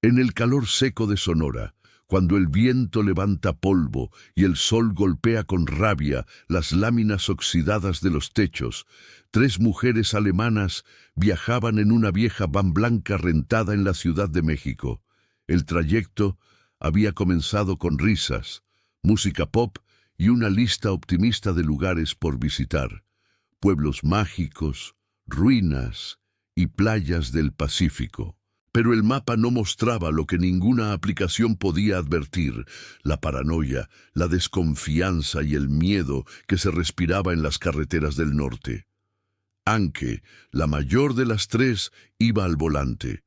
En el calor seco de Sonora, cuando el viento levanta polvo y el sol golpea con rabia las láminas oxidadas de los techos, 3 mujeres alemanas viajaban en una vieja van blanca rentada en la Ciudad de México. El trayecto había comenzado con risas, música pop y una lista optimista de lugares por visitar, pueblos mágicos, ruinas y playas del Pacífico. Pero el mapa no mostraba lo que ninguna aplicación podía advertir: la paranoia, la desconfianza y el miedo que se respiraba en las carreteras del norte. Anke, la mayor de las 3, iba al volante.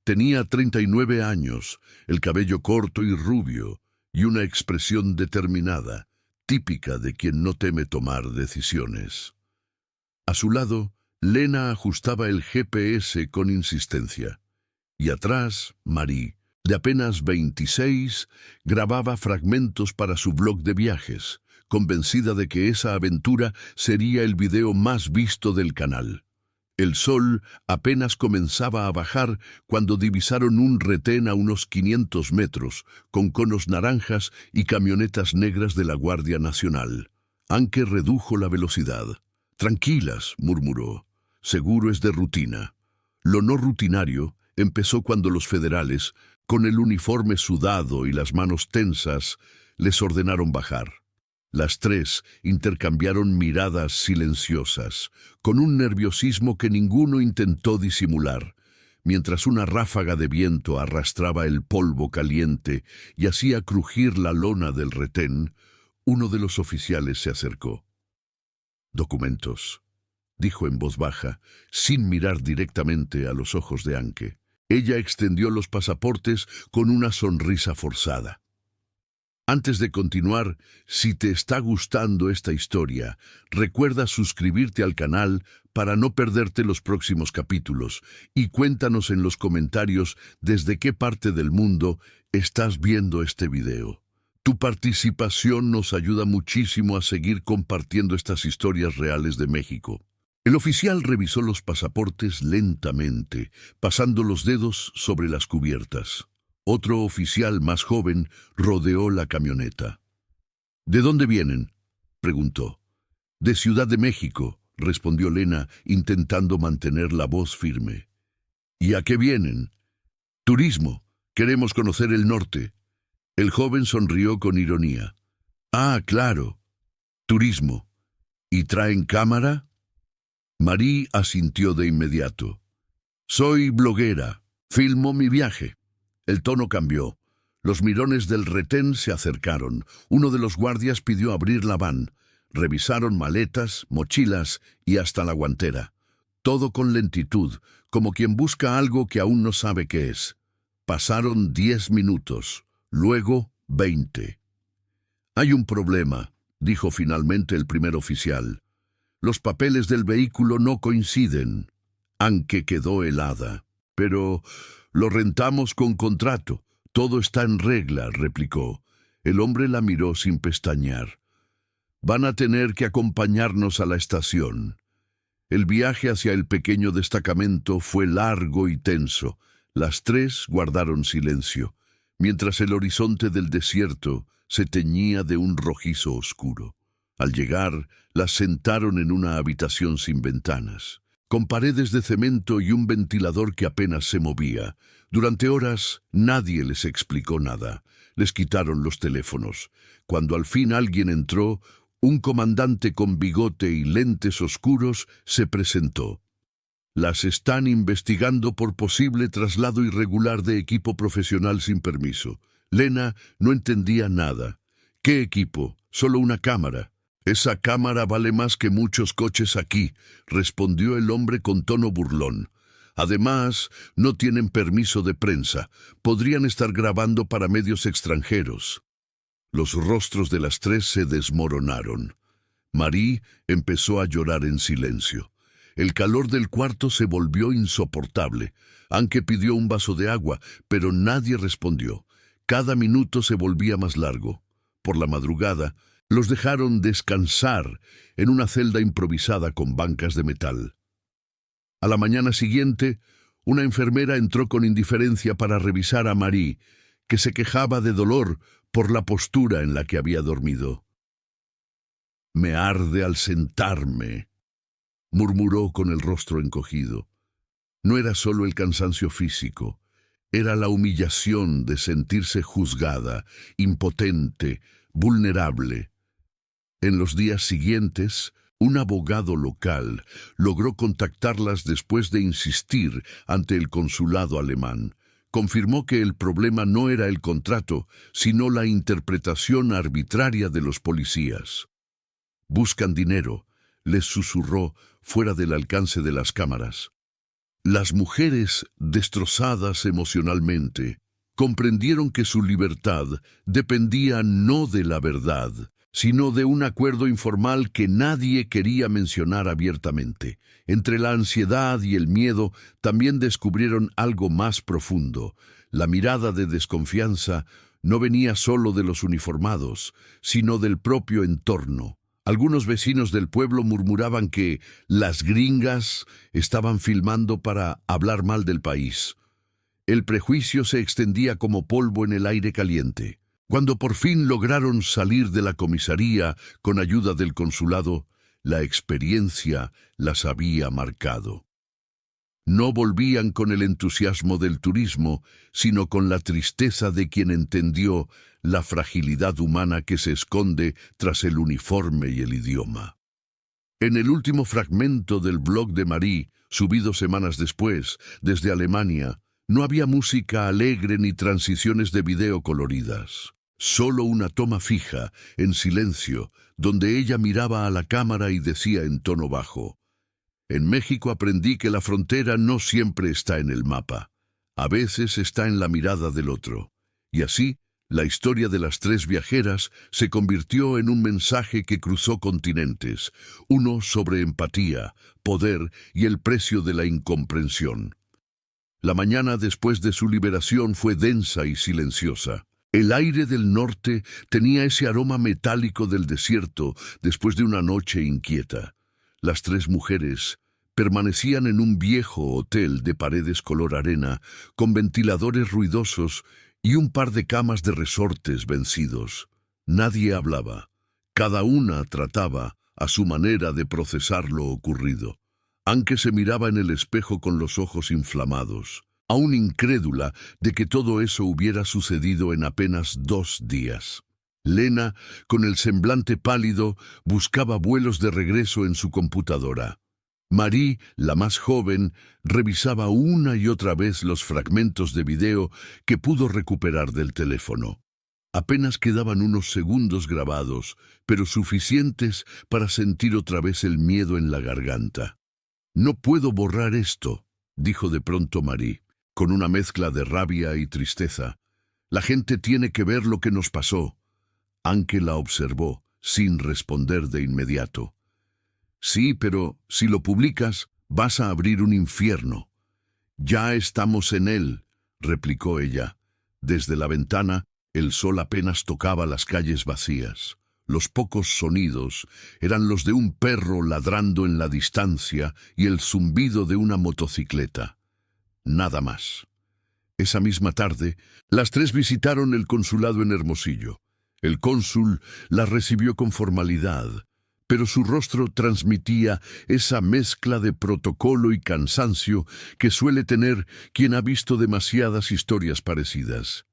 Tenía 39 años, el cabello corto y rubio, y una expresión determinada, típica de quien no teme tomar decisiones. A su lado, Lena ajustaba el GPS con insistencia. Y atrás, Marie, de apenas 26, grababa fragmentos para su blog de viajes, convencida de que esa aventura sería el video más visto del canal. El sol apenas comenzaba a bajar cuando divisaron un retén a unos 500 metros, con conos naranjas y camionetas negras de la Guardia Nacional. Anke redujo la velocidad. «Tranquilas», murmuró. «Seguro es de rutina». Lo no rutinario empezó cuando los federales, con el uniforme sudado y las manos tensas, les ordenaron bajar. Las 3 intercambiaron miradas silenciosas, con un nerviosismo que ninguno intentó disimular, mientras una ráfaga de viento arrastraba el polvo caliente y hacía crujir la lona del retén. Uno de los oficiales se acercó. «Documentos», dijo en voz baja, sin mirar directamente a los ojos de Anke. Ella extendió los pasaportes con una sonrisa forzada. Antes de continuar, si te está gustando esta historia, recuerda suscribirte al canal para no perderte los próximos capítulos y cuéntanos en los comentarios desde qué parte del mundo estás viendo este video. Tu participación nos ayuda muchísimo a seguir compartiendo estas historias reales de México. El oficial revisó los pasaportes lentamente, pasando los dedos sobre las cubiertas. Otro oficial más joven rodeó la camioneta. «¿De dónde vienen?», preguntó. «De Ciudad de México», respondió Lena, intentando mantener la voz firme. «¿Y a qué vienen?». «Turismo. Queremos conocer el norte». El joven sonrió con ironía. «Ah, claro. Turismo. ¿Y traen cámara?». Marie asintió de inmediato. «Soy bloguera. Filmo mi viaje». El tono cambió. Los mirones del retén se acercaron. Uno de los guardias pidió abrir la van. Revisaron maletas, mochilas y hasta la guantera. Todo con lentitud, como quien busca algo que aún no sabe qué es. Pasaron 10 minutos, luego 20. «Hay un problema», dijo finalmente el primer oficial. «Los papeles del vehículo no coinciden». Anke quedó helada. «Pero lo rentamos con contrato. Todo está en regla», replicó. El hombre la miró sin pestañear. «Van a tener que acompañarnos a la estación». El viaje hacia el pequeño destacamento fue largo y tenso. Las 3 guardaron silencio, mientras el horizonte del desierto se teñía de un rojizo oscuro. Al llegar, las sentaron en una habitación sin ventanas, con paredes de cemento y un ventilador que apenas se movía. Durante horas nadie les explicó nada. Les quitaron los teléfonos. Cuando al fin alguien entró, un comandante con bigote y lentes oscuros se presentó. «Las están investigando por posible traslado irregular de equipo profesional sin permiso». Lena no entendía nada. «¿Qué equipo? Solo una cámara». «Esa cámara vale más que muchos coches aquí», respondió el hombre con tono burlón. «Además, no tienen permiso de prensa. Podrían estar grabando para medios extranjeros». Los rostros de las 3 se desmoronaron. Marie empezó a llorar en silencio. El calor del cuarto se volvió insoportable. Anke pidió un vaso de agua, pero nadie respondió. Cada minuto se volvía más largo. Por la madrugada, los dejaron descansar en una celda improvisada con bancas de metal. A la mañana siguiente, Una enfermera entró con indiferencia para revisar a Marie, que se quejaba de dolor por la postura en la que había dormido. «Me arde al sentarme», murmuró con el rostro encogido. No era solo el cansancio físico, era la humillación de sentirse juzgada, impotente, vulnerable. En los días siguientes, un abogado local logró contactarlas después de insistir ante el consulado alemán. Confirmó que el problema no era el contrato, sino la interpretación arbitraria de los policías. «Buscan dinero», les susurró fuera del alcance de las cámaras. Las mujeres, destrozadas emocionalmente, comprendieron que su libertad dependía no de la verdad, sino de un acuerdo informal que nadie quería mencionar abiertamente. Entre la ansiedad y el miedo también descubrieron algo más profundo. La mirada de desconfianza no venía solo de los uniformados, sino del propio entorno. Algunos vecinos del pueblo murmuraban que las gringas estaban filmando para hablar mal del país. El prejuicio se extendía como polvo en el aire caliente. Cuando por fin lograron salir de la comisaría con ayuda del consulado, la experiencia las había marcado. No volvían con el entusiasmo del turismo, sino con la tristeza de quien entendió la fragilidad humana que se esconde tras el uniforme y el idioma. En el último fragmento del blog de Marie, subido semanas después, desde Alemania, no había música alegre ni transiciones de video coloridas. Solo una toma fija, en silencio, donde ella miraba a la cámara y decía en tono bajo: «En México aprendí que la frontera no siempre está en el mapa. A veces está en la mirada del otro». Y así, la historia de las tres viajeras se convirtió en un mensaje que cruzó continentes, uno sobre empatía, poder y el precio de la incomprensión. La mañana después de su liberación fue densa y silenciosa. El aire del norte tenía ese aroma metálico del desierto después de una noche inquieta. Las tres mujeres permanecían en un viejo hotel de paredes color arena, con ventiladores ruidosos y un par de camas de resortes vencidos. Nadie hablaba. Cada una trataba, a su manera, de procesar lo ocurrido. Anke se miraba en el espejo con los ojos inflamados, aún incrédula de que todo eso hubiera sucedido en apenas 2 días. Lena, con el semblante pálido, buscaba vuelos de regreso en su computadora. Marie, la más joven, revisaba una y otra vez los fragmentos de video que pudo recuperar del teléfono. Apenas quedaban unos segundos grabados, pero suficientes para sentir otra vez el miedo en la garganta. «No puedo borrar esto», dijo de pronto Marie, con una mezcla de rabia y tristeza. «La gente tiene que ver lo que nos pasó». Anke la observó, sin responder de inmediato. «Sí, pero si lo publicas, vas a abrir un infierno». «Ya estamos en él», replicó ella. Desde la ventana, el sol apenas tocaba las calles vacías. Los pocos sonidos eran los de un perro ladrando en la distancia y el zumbido de una motocicleta. Nada más. Esa misma tarde, las tres visitaron el consulado en Hermosillo. El cónsul las recibió con formalidad, pero su rostro transmitía esa mezcla de protocolo y cansancio que suele tener quien ha visto demasiadas historias parecidas.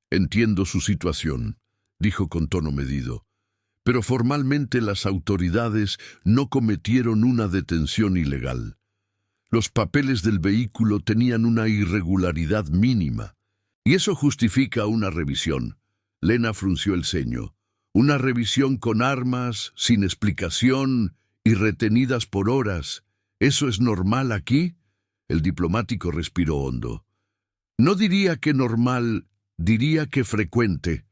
«Entiendo su situación», dijo con tono medido, «pero formalmente las autoridades no cometieron una detención ilegal. Los papeles del vehículo tenían una irregularidad mínima, y eso justifica una revisión». Lena frunció el ceño. «Una revisión con armas, sin explicación y retenidas por horas. ¿Eso es normal aquí?» El diplomático respiró hondo. «No diría que normal, diría que frecuente».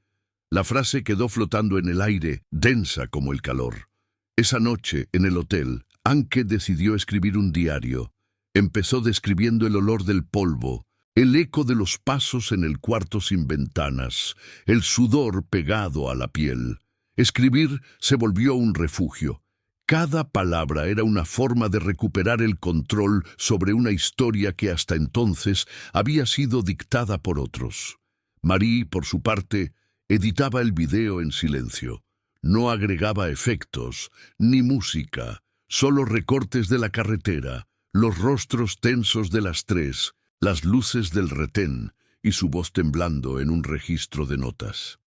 La frase quedó flotando en el aire, densa como el calor. Esa noche, en el hotel, Anke decidió escribir un diario. Empezó describiendo el olor del polvo, el eco de los pasos en el cuarto sin ventanas, el sudor pegado a la piel. Escribir se volvió un refugio. Cada palabra era una forma de recuperar el control sobre una historia que hasta entonces había sido dictada por otros. Marie, por su parte, editaba el video en silencio. No agregaba efectos, ni música, solo recortes de la carretera, los rostros tensos de las tres, las luces del retén y su voz temblando en un registro de notas.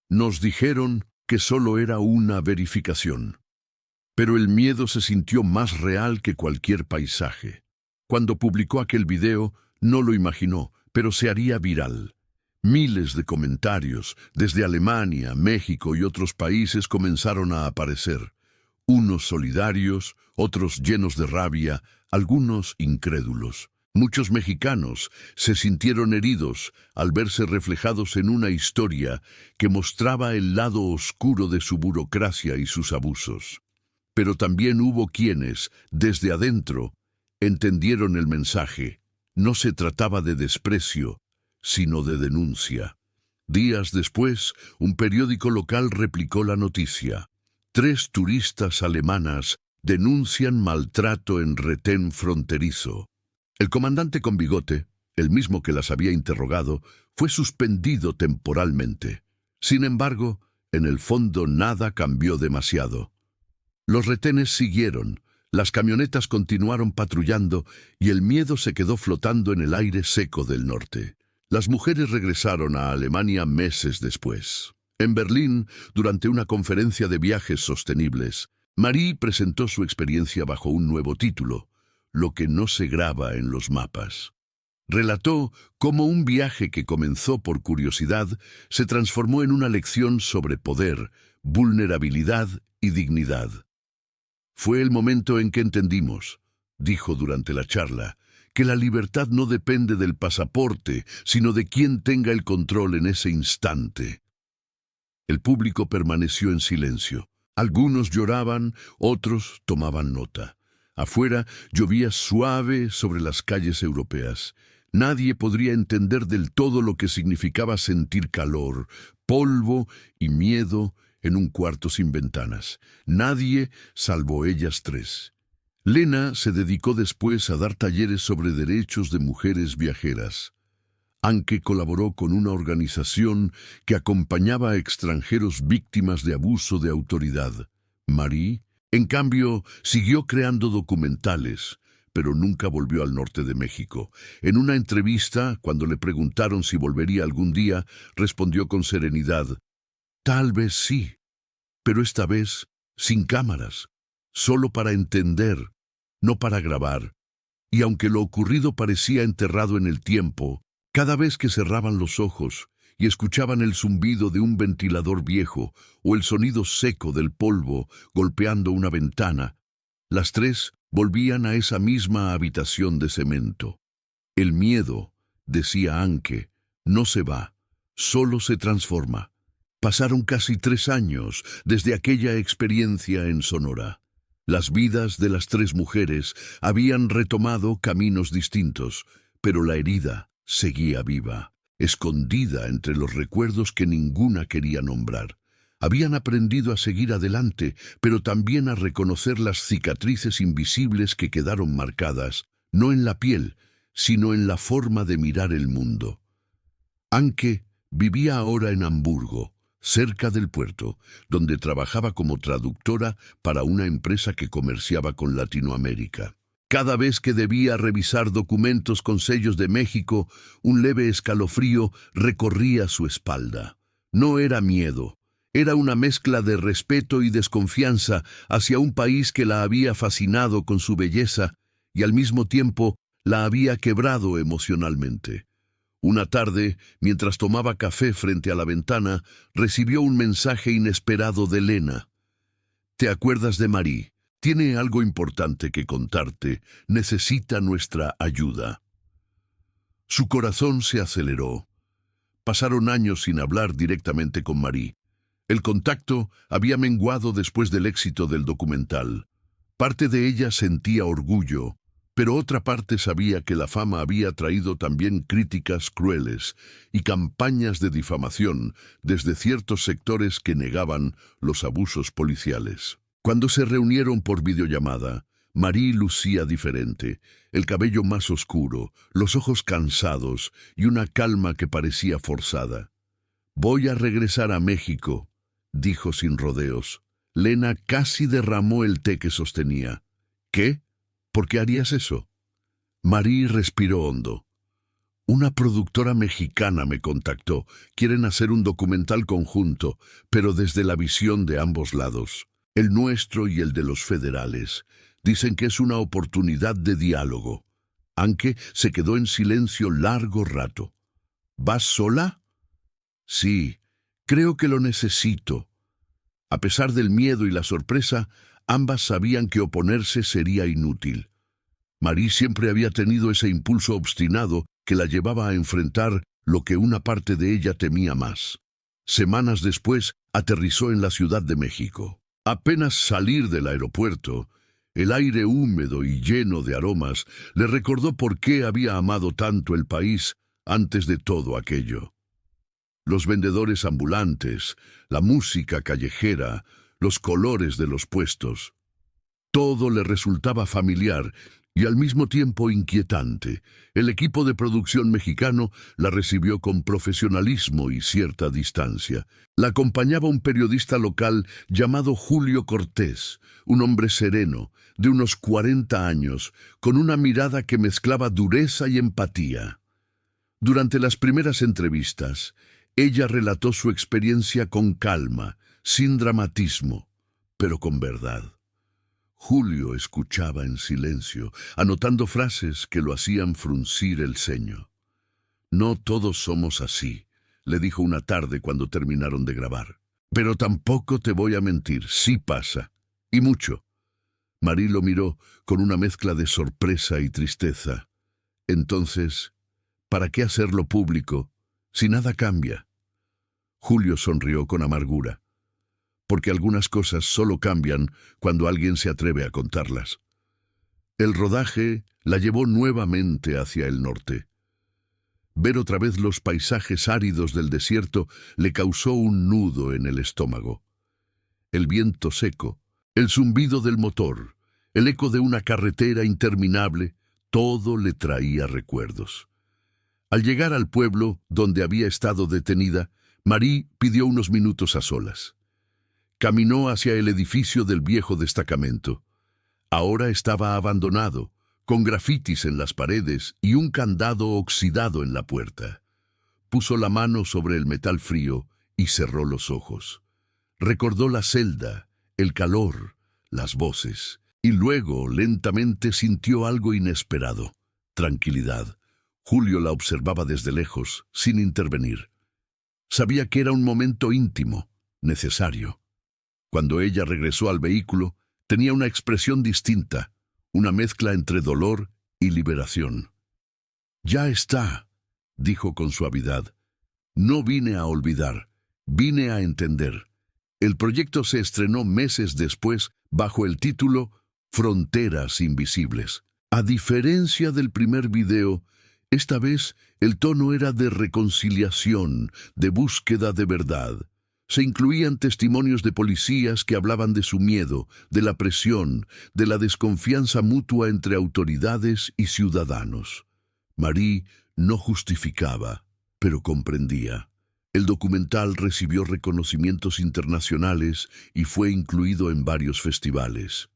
Nos dijeron que solo era una verificación, pero el miedo se sintió más real que cualquier paisaje. Cuando publicó aquel video, no lo imaginó, pero se haría viral. Miles de comentarios, desde Alemania, México y otros países comenzaron a aparecer. Unos solidarios, otros llenos de rabia, algunos incrédulos. Muchos mexicanos se sintieron heridos al verse reflejados en una historia que mostraba el lado oscuro de su burocracia y sus abusos. Pero también hubo quienes, desde adentro, entendieron el mensaje. No se trataba de desprecio, sino de denuncia. Días después, un periódico local replicó la noticia. 3 turistas alemanas denuncian maltrato en retén fronterizo. El comandante con bigote, el mismo que las había interrogado, fue suspendido temporalmente. Sin embargo, en el fondo nada cambió demasiado. Los retenes siguieron, las camionetas continuaron patrullando y el miedo se quedó flotando en el aire seco del norte. Las mujeres regresaron a Alemania meses después. En Berlín, durante una conferencia de viajes sostenibles, Marie presentó su experiencia bajo un nuevo título, Lo que no se graba en los mapas. Relató cómo un viaje que comenzó por curiosidad se transformó en una lección sobre poder, vulnerabilidad y dignidad. Fue el momento en que entendimos, dijo durante la charla, que la libertad no depende del pasaporte, sino de quien tenga el control en ese instante. El público permaneció en silencio. Algunos lloraban, otros tomaban nota. Afuera llovía suave sobre las calles europeas. Nadie podría entender del todo lo que significaba sentir calor, polvo y miedo en un cuarto sin ventanas. Nadie salvo ellas 3. Lena se dedicó después a dar talleres sobre derechos de mujeres viajeras. Anke colaboró con una organización que acompañaba a extranjeros víctimas de abuso de autoridad. Marie, en cambio, siguió creando documentales, pero nunca volvió al norte de México. En una entrevista, cuando le preguntaron si volvería algún día, respondió con serenidad, «Tal vez sí, pero esta vez sin cámaras, solo para entender, no para grabar». Y aunque lo ocurrido parecía enterrado en el tiempo, cada vez que cerraban los ojos y escuchaban el zumbido de un ventilador viejo o el sonido seco del polvo golpeando una ventana, las 3 volvían a esa misma habitación de cemento. El miedo, decía Anke, no se va, solo se transforma. Pasaron casi 3 años desde aquella experiencia en Sonora. Las vidas de las 3 mujeres habían retomado caminos distintos, pero la herida seguía viva, escondida entre los recuerdos que ninguna quería nombrar. Habían aprendido a seguir adelante, pero también a reconocer las cicatrices invisibles que quedaron marcadas, no en la piel, sino en la forma de mirar el mundo. Anke vivía ahora en Hamburgo, cerca del puerto, donde trabajaba como traductora para una empresa que comerciaba con Latinoamérica. Cada vez que debía revisar documentos con sellos de México, un leve escalofrío recorría su espalda. No era miedo, era una mezcla de respeto y desconfianza hacia un país que la había fascinado con su belleza y al mismo tiempo la había quebrado emocionalmente. Una tarde, mientras tomaba café frente a la ventana, recibió un mensaje inesperado de Lena. «¿Te acuerdas de Marie? Tiene algo importante que contarte. Necesita nuestra ayuda». Su corazón se aceleró. Pasaron años sin hablar directamente con Marie. El contacto había menguado después del éxito del documental. Parte de ella sentía orgullo, pero otra parte sabía que la fama había traído también críticas crueles y campañas de difamación desde ciertos sectores que negaban los abusos policiales. Cuando se reunieron por videollamada, Marie lucía diferente, el cabello más oscuro, los ojos cansados y una calma que parecía forzada. «Voy a regresar a México», dijo sin rodeos. Lena casi derramó el té que sostenía. «¿Qué? ¿Por qué harías eso?» Marie respiró hondo. «Una productora mexicana me contactó. Quieren hacer un documental conjunto, pero desde la visión de ambos lados, el nuestro y el de los federales. Dicen que es una oportunidad de diálogo». Anke se quedó en silencio largo rato. «¿Vas sola?» «Sí, creo que lo necesito». A pesar del miedo y la sorpresa, ambas sabían que oponerse sería inútil. Marie siempre había tenido ese impulso obstinado que la llevaba a enfrentar lo que una parte de ella temía más. Semanas después, aterrizó en la Ciudad de México. Apenas salir del aeropuerto, el aire húmedo y lleno de aromas le recordó por qué había amado tanto el país antes de todo aquello. Los vendedores ambulantes, la música callejera, los colores de los puestos. Todo le resultaba familiar y al mismo tiempo inquietante. El equipo de producción mexicano la recibió con profesionalismo y cierta distancia. La acompañaba un periodista local llamado Julio Cortés, un hombre sereno, de unos 40 años, con una mirada que mezclaba dureza y empatía. Durante las primeras entrevistas, ella relató su experiencia con calma, sin dramatismo, pero con verdad. Julio escuchaba en silencio, anotando frases que lo hacían fruncir el ceño. «No todos somos así», le dijo una tarde cuando terminaron de grabar. «Pero tampoco te voy a mentir, sí pasa, y mucho». Marie lo miró con una mezcla de sorpresa y tristeza. «Entonces, ¿para qué hacerlo público si nada cambia?» Julio sonrió con amargura. «Porque algunas cosas solo cambian cuando alguien se atreve a contarlas». El rodaje la llevó nuevamente hacia el norte. Ver otra vez los paisajes áridos del desierto le causó un nudo en el estómago. El viento seco, el zumbido del motor, el eco de una carretera interminable, todo le traía recuerdos. Al llegar al pueblo donde había estado detenida, Marie pidió unos minutos a solas. Caminó hacia el edificio del viejo destacamento. Ahora estaba abandonado, con grafitis en las paredes y un candado oxidado en la puerta. Puso la mano sobre el metal frío y cerró los ojos. Recordó la celda, el calor, las voces, y luego lentamente sintió algo inesperado: tranquilidad. Julio la observaba desde lejos, sin intervenir. Sabía que era un momento íntimo, necesario. Cuando ella regresó al vehículo, tenía una expresión distinta, una mezcla entre dolor y liberación. «Ya está», dijo con suavidad. «No vine a olvidar, vine a entender». El proyecto se estrenó meses después bajo el título Fronteras Invisibles. A diferencia del primer video, esta vez el tono era de reconciliación, de búsqueda de verdad. Se incluían testimonios de policías que hablaban de su miedo, de la presión, de la desconfianza mutua entre autoridades y ciudadanos. Marie no justificaba, pero comprendía. El documental recibió reconocimientos internacionales y fue incluido en varios festivales.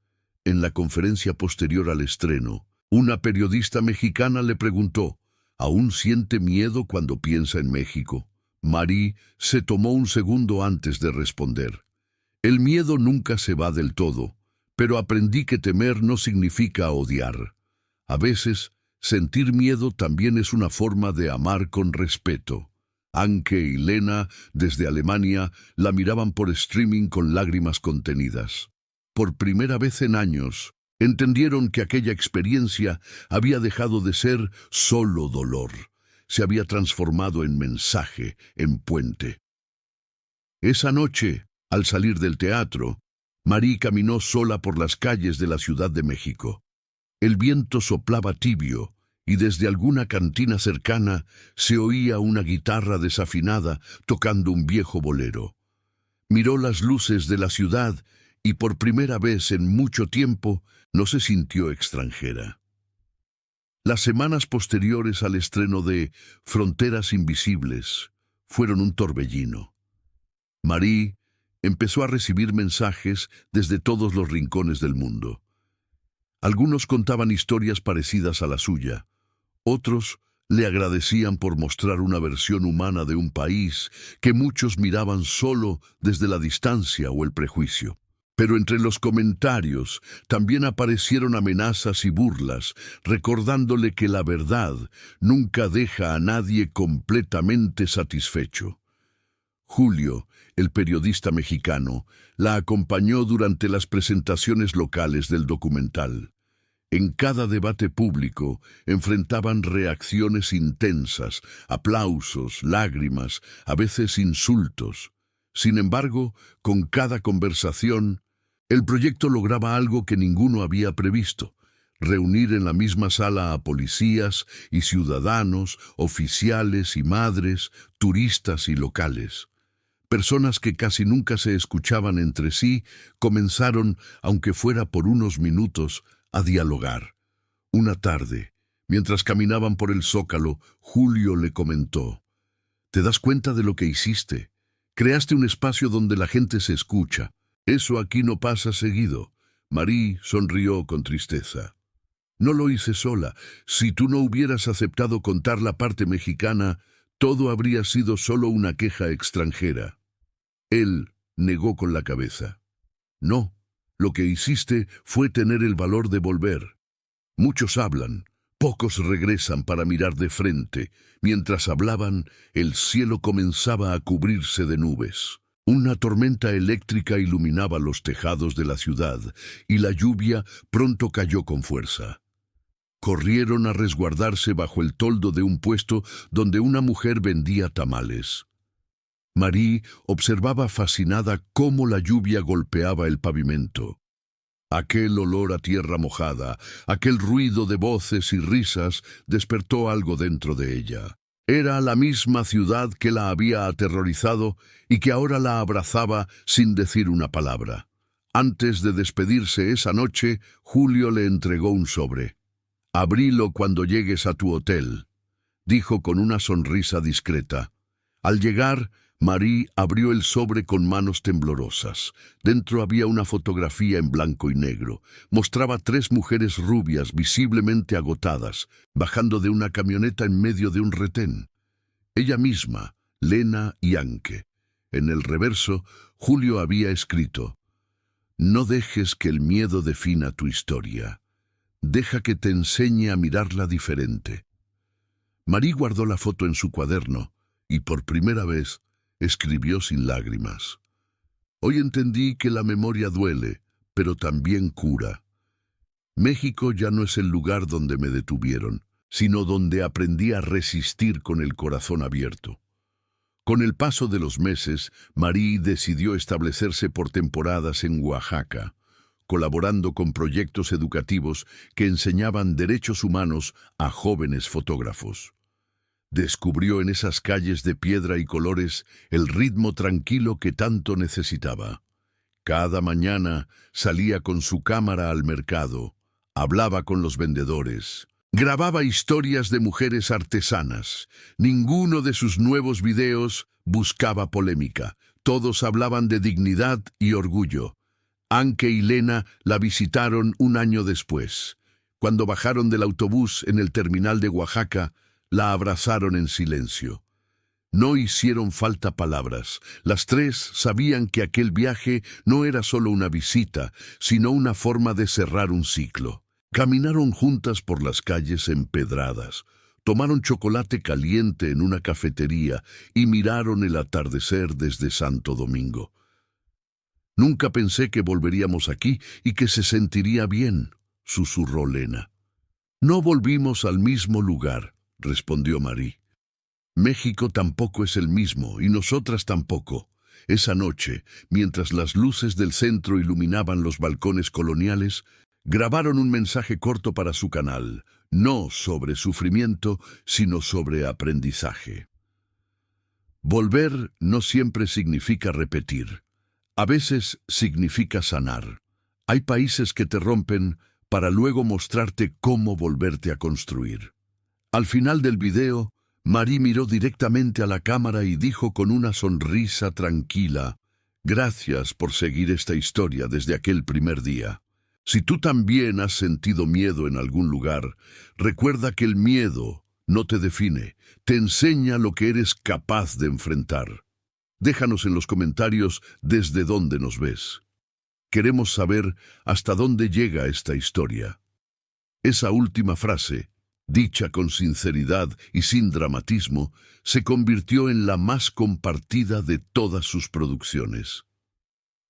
En la conferencia posterior al estreno, una periodista mexicana le preguntó: ¿aún siente miedo cuando piensa en México? Marie se tomó un segundo antes de responder. «El miedo nunca se va del todo, pero aprendí que temer no significa odiar. A veces, sentir miedo también es una forma de amar con respeto». Anke y Lena, desde Alemania, la miraban por streaming con lágrimas contenidas. Por primera vez en años, entendieron que aquella experiencia había dejado de ser solo dolor. Se había transformado en mensaje, en puente. Esa noche, al salir del teatro, Marie caminó sola por las calles de la Ciudad de México. El viento soplaba tibio y desde alguna cantina cercana se oía una guitarra desafinada tocando un viejo bolero. Miró las luces de la ciudad y por primera vez en mucho tiempo no se sintió extranjera. Las semanas posteriores al estreno de Fronteras Invisibles fueron un torbellino. Marie empezó a recibir mensajes desde todos los rincones del mundo. Algunos contaban historias parecidas a la suya, otros le agradecían por mostrar una versión humana de un país que muchos miraban solo desde la distancia o el prejuicio. Pero entre los comentarios también aparecieron amenazas y burlas, recordándole que la verdad nunca deja a nadie completamente satisfecho. Julio, el periodista mexicano, la acompañó durante las presentaciones locales del documental. En cada debate público enfrentaban reacciones intensas, aplausos, lágrimas, a veces insultos. Sin embargo, con cada conversación, el proyecto lograba algo que ninguno había previsto: reunir en la misma sala a policías y ciudadanos, oficiales y madres, turistas y locales. Personas que casi nunca se escuchaban entre sí comenzaron, aunque fuera por unos minutos, a dialogar. Una tarde, mientras caminaban por el Zócalo, Julio le comentó: «¿Te das cuenta de lo que hiciste? Creaste un espacio donde la gente se escucha. Eso aquí no pasa seguido». Marie sonrió con tristeza. «No lo hice sola. Si tú no hubieras aceptado contar la parte mexicana, todo habría sido solo una queja extranjera». Él negó con la cabeza. «No, lo que hiciste fue tener el valor de volver. Muchos hablan, pocos regresan para mirar de frente». Mientras hablaban, el cielo comenzaba a cubrirse de nubes. Una tormenta eléctrica iluminaba los tejados de la ciudad y la lluvia pronto cayó con fuerza. Corrieron a resguardarse bajo el toldo de un puesto donde una mujer vendía tamales. Marie observaba fascinada cómo la lluvia golpeaba el pavimento. Aquel olor a tierra mojada, aquel ruido de voces y risas despertó algo dentro de ella. Era la misma ciudad que la había aterrorizado y que ahora la abrazaba sin decir una palabra. Antes de despedirse esa noche, Julio le entregó un sobre. «Abrilo cuando llegues a tu hotel», dijo con una sonrisa discreta. Al llegar, Marie abrió el sobre con manos temblorosas. Dentro había una fotografía en blanco y negro. Mostraba 3 mujeres rubias, visiblemente agotadas, bajando de una camioneta en medio de un retén. Ella misma, Lena y Anke. En el reverso, Julio había escrito: «No dejes que el miedo defina tu historia. Deja que te enseñe a mirarla diferente». Marie guardó la foto en su cuaderno y por primera vez escribió sin lágrimas: «Hoy entendí que la memoria duele, pero también cura. México ya no es el lugar donde me detuvieron, sino donde aprendí a resistir con el corazón abierto». Con el paso de los meses, Marie decidió establecerse por temporadas en Oaxaca, colaborando con proyectos educativos que enseñaban derechos humanos a jóvenes fotógrafos. Descubrió en esas calles de piedra y colores el ritmo tranquilo que tanto necesitaba. Cada mañana salía con su cámara al mercado, hablaba con los vendedores, grababa historias de mujeres artesanas. Ninguno de sus nuevos videos buscaba polémica. Todos hablaban de dignidad y orgullo. Anke y Lena la visitaron un año después. Cuando bajaron del autobús en el terminal de Oaxaca, la abrazaron en silencio. No hicieron falta palabras. Las 3 sabían que aquel viaje no era solo una visita, sino una forma de cerrar un ciclo. Caminaron juntas por las calles empedradas, tomaron chocolate caliente en una cafetería y miraron el atardecer desde Santo Domingo. «Nunca pensé que volveríamos aquí y que se sentiría bien», susurró Lena. «No volvimos al mismo lugar», respondió Marie. «México tampoco es el mismo, y nosotras tampoco». Esa noche, mientras las luces del centro iluminaban los balcones coloniales, grabaron un mensaje corto para su canal, no sobre sufrimiento, sino sobre aprendizaje. Volver no siempre significa repetir. A veces significa sanar. Hay países que te rompen para luego mostrarte cómo volverte a construir. Al final del video, Marie miró directamente a la cámara y dijo con una sonrisa tranquila: «Gracias por seguir esta historia desde aquel primer día. Si tú también has sentido miedo en algún lugar, recuerda que el miedo no te define, te enseña lo que eres capaz de enfrentar». Déjanos en los comentarios desde dónde nos ves. Queremos saber hasta dónde llega esta historia. Esa última frase, dicha con sinceridad y sin dramatismo, se convirtió en la más compartida de todas sus producciones.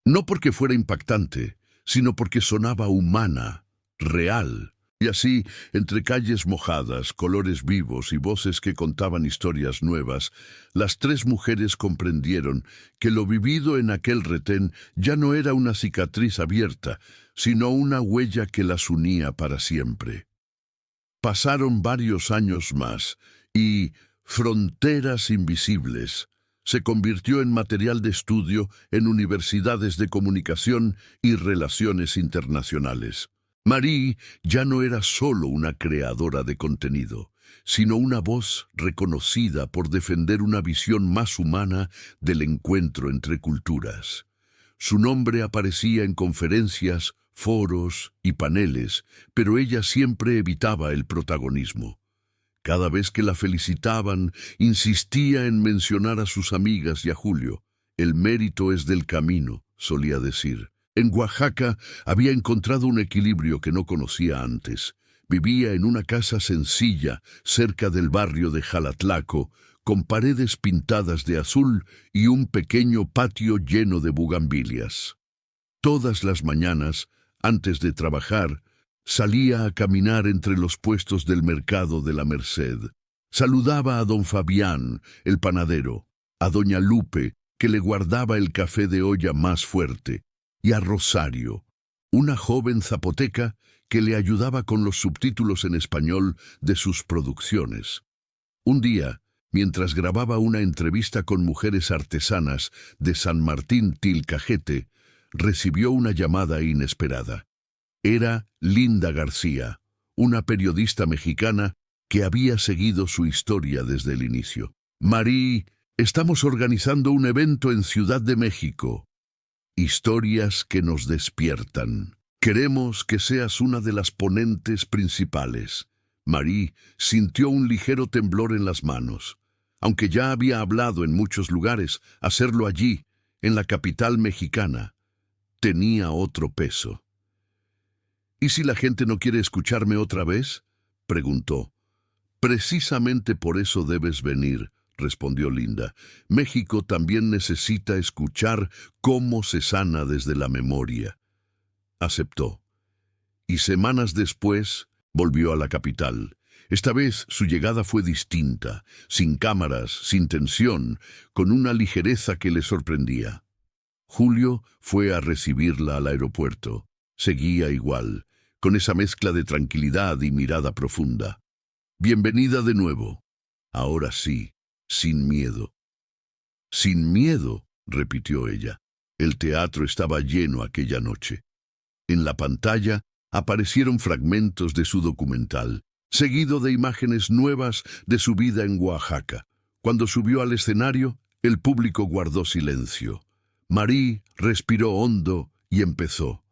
No porque fuera impactante, sino porque sonaba humana, real. Y así, entre calles mojadas, colores vivos y voces que contaban historias nuevas, las tres mujeres comprendieron que lo vivido en aquel retén ya no era una cicatriz abierta, sino una huella que las unía para siempre. Pasaron varios años más y Fronteras Invisibles se convirtió en material de estudio en universidades de comunicación y relaciones internacionales. Marie ya no era solo una creadora de contenido, sino una voz reconocida por defender una visión más humana del encuentro entre culturas. Su nombre aparecía en conferencias, foros y paneles, pero ella siempre evitaba el protagonismo. Cada vez que la felicitaban, insistía en mencionar a sus amigas y a Julio. «El mérito es del camino», solía decir. En Oaxaca había encontrado un equilibrio que no conocía antes. Vivía en una casa sencilla, cerca del barrio de Jalatlaco, con paredes pintadas de azul y un pequeño patio lleno de bugambilias. Todas las mañanas, antes de trabajar, salía a caminar entre los puestos del mercado de la Merced. Saludaba a don Fabián, el panadero, a doña Lupe, que le guardaba el café de olla más fuerte, y a Rosario, una joven zapoteca que le ayudaba con los subtítulos en español de sus producciones. Un día, mientras grababa una entrevista con mujeres artesanas de San Martín Tilcajete, recibió una llamada inesperada. Era Linda García, una periodista mexicana que había seguido su historia desde el inicio. «Marie, estamos organizando un evento en Ciudad de México. Historias que nos despiertan. Queremos que seas una de las ponentes principales». Marie sintió un ligero temblor en las manos. Aunque ya había hablado en muchos lugares, hacerlo allí, en la capital mexicana, tenía otro peso. «¿Y si la gente no quiere escucharme otra vez?», preguntó. «Precisamente por eso debes venir», respondió Linda. «México también necesita escuchar cómo se sana desde la memoria». Aceptó. Y semanas después volvió a la capital. Esta vez su llegada fue distinta, sin cámaras, sin tensión, con una ligereza que le sorprendía. Julio fue a recibirla al aeropuerto. Seguía igual, con esa mezcla de tranquilidad y mirada profunda. «Bienvenida de nuevo. Ahora sí, sin miedo». «Sin miedo», repitió ella. El teatro estaba lleno aquella noche. En la pantalla aparecieron fragmentos de su documental, seguido de imágenes nuevas de su vida en Oaxaca. Cuando subió al escenario, el público guardó silencio. Marie respiró hondo y empezó.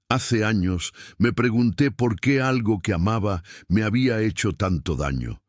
«Hace años me pregunté por qué algo que amaba me había hecho tanto daño.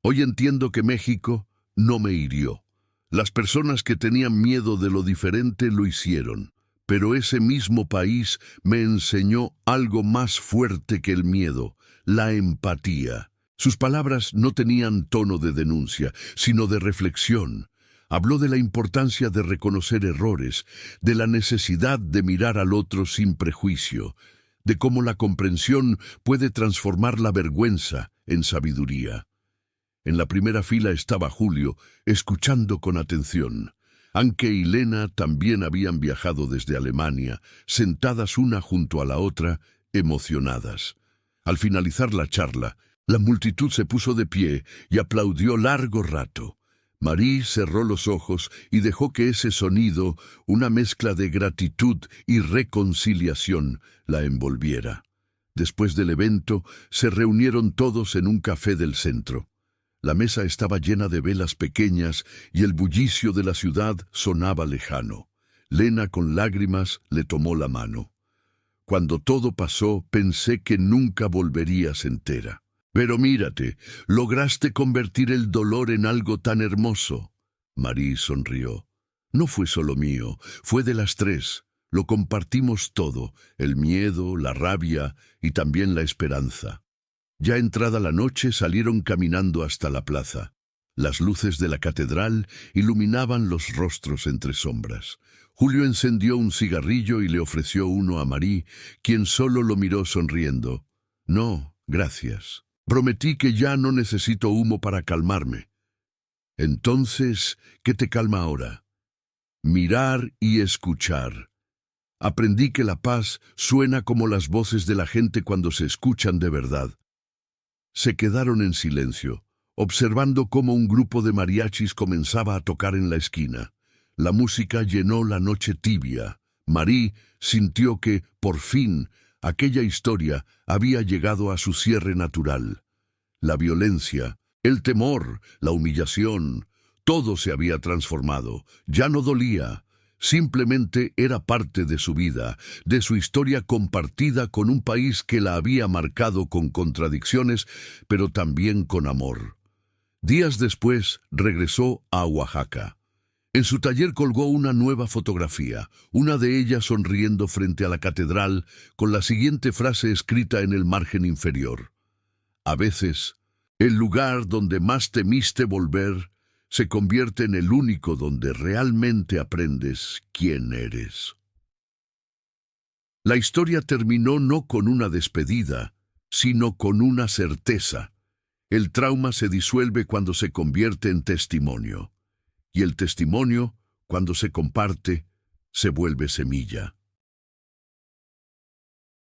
Hoy entiendo que México no me hirió. Las personas que tenían miedo de lo diferente lo hicieron, pero ese mismo país me enseñó algo más fuerte que el miedo, la empatía». Sus palabras no tenían tono de denuncia, sino de reflexión. Habló de la importancia de reconocer errores, de la necesidad de mirar al otro sin prejuicio, de cómo la comprensión puede transformar la vergüenza en sabiduría. En la primera fila estaba Julio, escuchando con atención. Anke y Lena también habían viajado desde Alemania, sentadas una junto a la otra, emocionadas. Al finalizar la charla, la multitud se puso de pie y aplaudió largo rato. Marie cerró los ojos y dejó que ese sonido, una mezcla de gratitud y reconciliación, la envolviera. Después del evento, se reunieron todos en un café del centro. La mesa estaba llena de velas pequeñas y el bullicio de la ciudad sonaba lejano. Lena, con lágrimas, le tomó la mano. Cuando todo pasó, pensé que nunca volverías entera. Pero mírate, lograste convertir el dolor en algo tan hermoso. Marie sonrió. No fue solo mío, fue de las tres. Lo compartimos todo, el miedo, la rabia y también la esperanza. Ya entrada la noche salieron caminando hasta la plaza. Las luces de la catedral iluminaban los rostros entre sombras. Julio encendió un cigarrillo y le ofreció uno a Marie, quien solo lo miró sonriendo. No, gracias. Prometí que ya no necesito humo para calmarme. Entonces, ¿qué te calma ahora? Mirar y escuchar. Aprendí que la paz suena como las voces de la gente cuando se escuchan de verdad. Se quedaron en silencio, observando cómo un grupo de mariachis comenzaba a tocar en la esquina. La música llenó la noche tibia. Marie sintió que, por fin, aquella historia había llegado a su cierre natural. La violencia, el temor, la humillación, todo se había transformado. Ya no dolía. Simplemente era parte de su vida, de su historia compartida con un país que la había marcado con contradicciones, pero también con amor. Días después regresó a Oaxaca. En su taller colgó una nueva fotografía, una de ellas sonriendo frente a la catedral, con la siguiente frase escrita en el margen inferior. A veces, el lugar donde más temiste volver se convierte en el único donde realmente aprendes quién eres. La historia terminó no con una despedida, sino con una certeza. El trauma se disuelve cuando se convierte en testimonio, y el testimonio, cuando se comparte, se vuelve semilla.